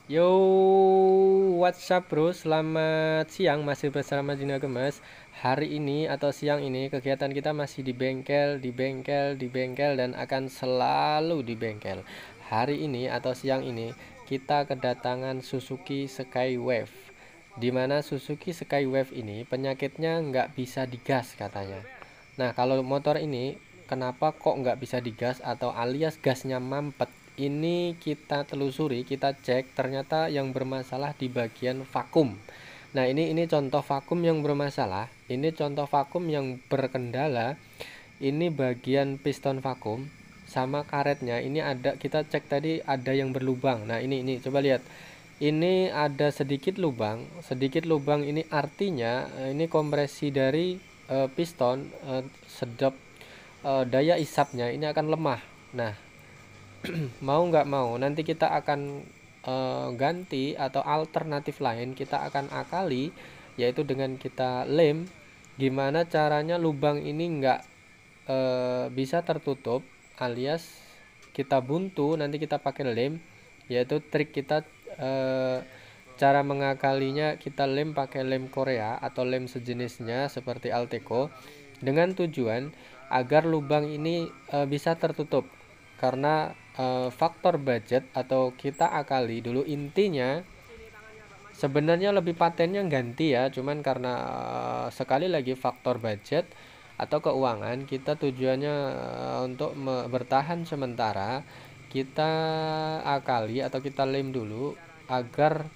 Yo, what's up bro? Selamat siang, masih bersama Juna Gemes. Hari ini atau siang ini kegiatan kita masih di bengkel, dan akan selalu di bengkel. Hari ini atau siang ini kita kedatangan Suzuki Skywave. Dimana Suzuki Skywave ini penyakitnya nggak bisa digas katanya. Nah, kalau motor ini kenapa kok nggak bisa digas atau alias gasnya mampet? Ini kita telusuri, kita cek, ternyata yang bermasalah di bagian vakum. Nah, ini contoh vakum yang bermasalah. Ini contoh vakum yang berkendala. Ini bagian piston vakum sama karetnya. Ini ada, kita cek tadi ada yang berlubang. Nah, ini coba lihat. Ini ada sedikit lubang. Sedikit lubang ini artinya ini kompresi dari piston, sedap daya isapnya ini akan lemah. Nah, mau nggak mau nanti kita akan ganti atau alternatif lain kita akan akali, yaitu dengan kita lem. Gimana caranya lubang ini nggak bisa tertutup, alias kita buntu, nanti kita pakai lem, yaitu trik kita. eh, Cara mengakalinya kita lem pakai lem Korea atau lem sejenisnya seperti Alteco, dengan tujuan agar lubang ini bisa tertutup. Karena faktor budget atau kita akali dulu, intinya sebenarnya lebih patennya ganti ya, cuman karena sekali lagi faktor budget atau keuangan, kita tujuannya untuk bertahan sementara, kita akali atau kita lem dulu agar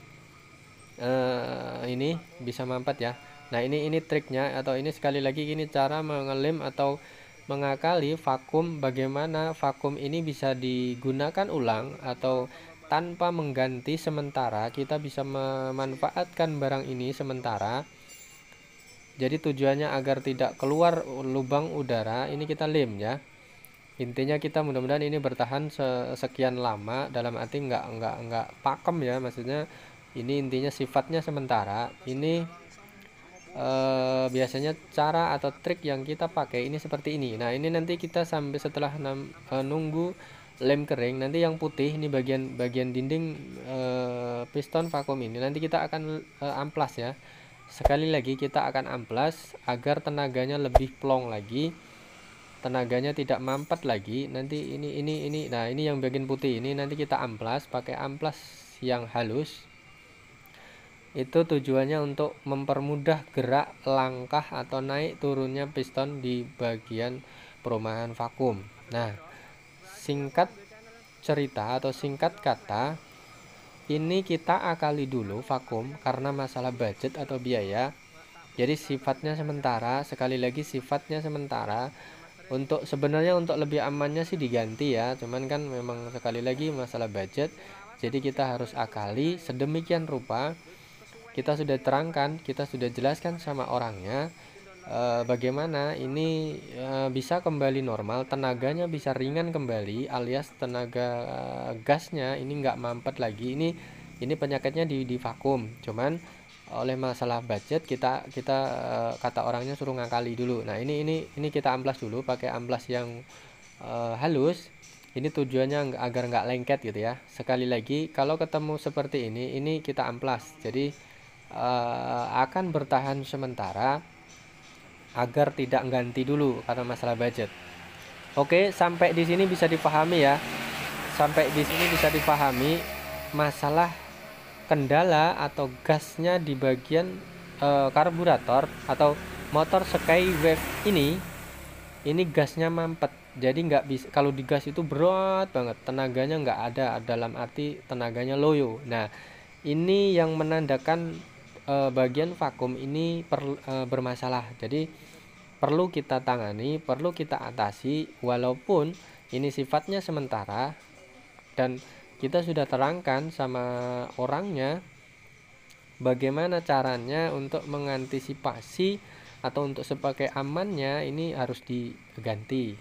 ini bisa mampet ya. Nah, ini triknya, atau ini sekali lagi ini cara mengelem atau mengakali vakum. Bagaimana vakum ini bisa digunakan ulang atau tanpa mengganti sementara, kita bisa memanfaatkan barang ini sementara. Jadi tujuannya agar tidak keluar lubang udara, ini kita lem ya. Intinya kita mudah-mudahan ini bertahan sekian lama, dalam arti nggak pakem ya, maksudnya ini intinya sifatnya sementara. Ini biasanya cara atau trik yang kita pakai ini seperti ini. Nah, ini nanti kita sampai setelah nunggu lem kering, nanti yang putih ini bagian dinding piston vakum ini nanti kita akan amplas ya. Sekali lagi kita akan amplas agar tenaganya lebih plong lagi, tenaganya tidak mampet lagi. Nanti ini nah, ini yang bagian putih ini nanti kita amplas pakai amplas yang halus. Itu tujuannya untuk mempermudah gerak langkah atau naik turunnya piston di bagian perumahan vakum. Nah, singkat cerita atau singkat kata, ini kita akali dulu vakum karena masalah budget atau biaya. Jadi sifatnya sementara, sekali lagi sifatnya sementara. Untuk sebenarnya untuk lebih amannya sih diganti ya, cuman kan memang sekali lagi masalah budget. Jadi kita harus akali sedemikian rupa, kita sudah terangkan, kita sudah jelaskan sama orangnya bagaimana ini bisa kembali normal, tenaganya bisa ringan kembali, alias tenaga gasnya ini nggak mampet lagi. Ini penyakitnya di vakum, cuman oleh masalah budget kita kata orangnya suruh ngakali dulu. Nah, ini kita amplas dulu pakai amplas yang halus. Ini tujuannya agar nggak lengket gitu ya. Sekali lagi kalau ketemu seperti ini kita amplas, jadi akan bertahan sementara agar tidak ganti dulu karena masalah budget. Oke, sampai di sini bisa dipahami ya. Sampai di sini bisa dipahami masalah kendala atau gasnya di bagian karburator atau motor Skywave ini gasnya mampet. Jadi nggak bisa, kalau digas itu berat banget, tenaganya nggak ada, dalam arti tenaganya loyo. Nah, ini yang menandakan bagian vakum ini bermasalah. Jadi perlu kita tangani, perlu kita atasi, walaupun ini sifatnya sementara dan kita sudah terangkan sama orangnya bagaimana caranya untuk mengantisipasi atau untuk sebagai amannya ini harus diganti.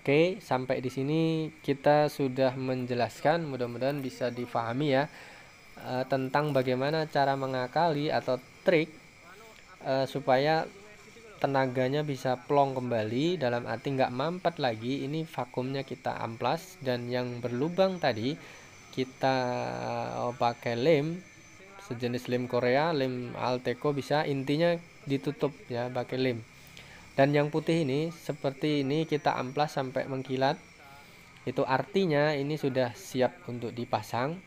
Oke, sampai di sini kita sudah menjelaskan, mudah-mudahan bisa difahami ya, tentang bagaimana cara mengakali atau trik supaya tenaganya bisa plong kembali, dalam arti nggak mampet lagi. Ini vakumnya kita amplas, dan yang berlubang tadi kita pakai lem, sejenis lem Korea, lem Alteco bisa, intinya ditutup ya pakai lem. Dan yang putih ini seperti ini kita amplas sampai mengkilat. Itu artinya ini sudah siap untuk dipasang.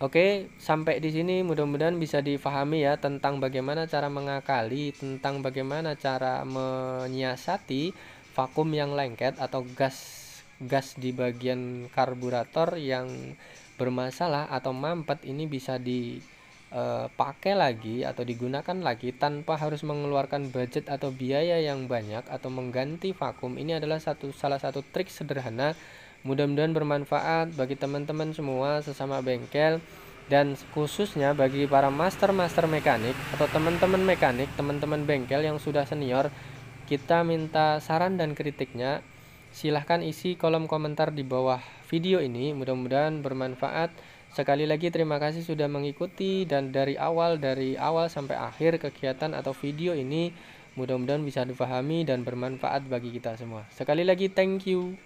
Oke, sampai di sini mudah-mudahan bisa difahami ya tentang bagaimana cara mengakali, tentang bagaimana cara menyiasati vakum yang lengket atau gas di bagian karburator yang bermasalah atau mampet. Ini bisa dipakai lagi atau digunakan lagi tanpa harus mengeluarkan budget atau biaya yang banyak atau mengganti vakum. Ini adalah salah satu trik sederhana. Mudah-mudahan bermanfaat bagi teman-teman semua sesama bengkel, dan khususnya bagi para master mekanik atau teman-teman mekanik, teman-teman bengkel yang sudah senior. Kita minta saran dan kritiknya. Silahkan isi kolom komentar di bawah video ini. Mudah-mudahan bermanfaat. Sekali lagi terima kasih sudah mengikuti, dan dari awal sampai akhir kegiatan atau video ini mudah-mudahan bisa dipahami dan bermanfaat bagi kita semua. Sekali lagi thank you.